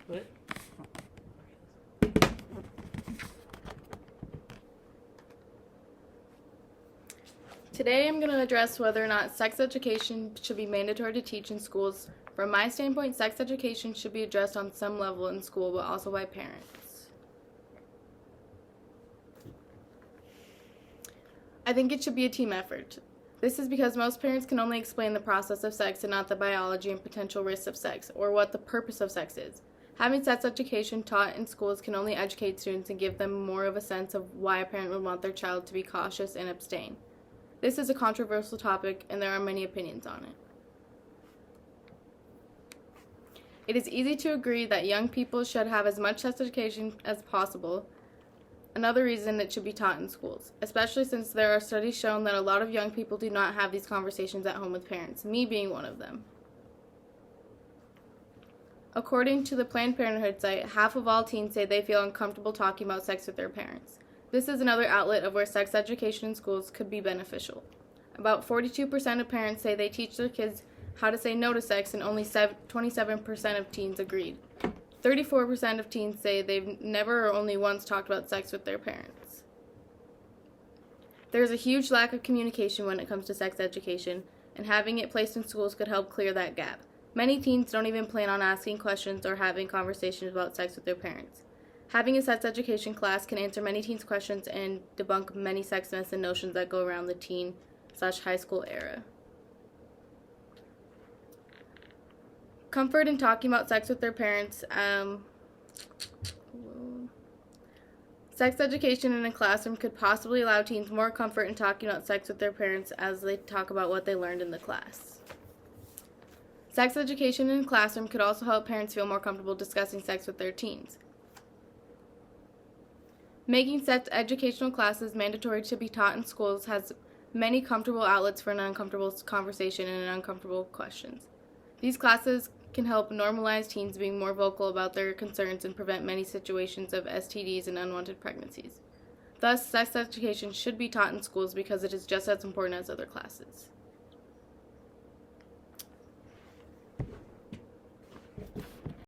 What? Today I'm going to address whether or not sex education should be mandatory to teach in schools. From my standpoint, sex education should be addressed on some level in school, but also by parents. I think it should be a team effort. This is because most parents can only explain the process of sex and not the biology and potential risks of sex, or what the purpose of sex is. Having sex education taught in schools can only educate students and give them more of a sense of why a parent would want their child to be cautious and abstain. This is a controversial topic, and there are many opinions on it. It is easy to agree that young people should have as much sex education as possible. Another reason it should be taught in schools, especially since there are studies shown that a lot of young people do not have these conversations at home with parents, me being one of them. According to the Planned Parenthood site, half of all teens say they feel uncomfortable talking about sex with their parents. This is another outlet of where sex education in schools could be beneficial. About 42% of parents say they teach their kids how to say no to sex, and only 27% of teens agreed. 34% of teens say they've never or only once talked about sex with their parents. There is a huge lack of communication when it comes to sex education, and having it placed in schools could help clear that gap. Many teens don't even plan on asking questions or having conversations about sex with their parents. Having a sex education class can answer many teens' questions and debunk many sex myths and notions that go around the teen/high school era. Comfort in talking about sex with their parents. Sex education in a classroom could possibly allow teens more comfort in talking about sex with their parents as they talk about what they learned in the class. Sex education in a classroom could also help parents feel more comfortable discussing sex with their teens. Making sex educational classes mandatory to be taught in schools has many comfortable outlets for an uncomfortable conversation and uncomfortable questions. These classes can help normalize teens being more vocal about their concerns and prevent many situations of STDs and unwanted pregnancies. Thus, sex education should be taught in schools because it is just as important as other classes.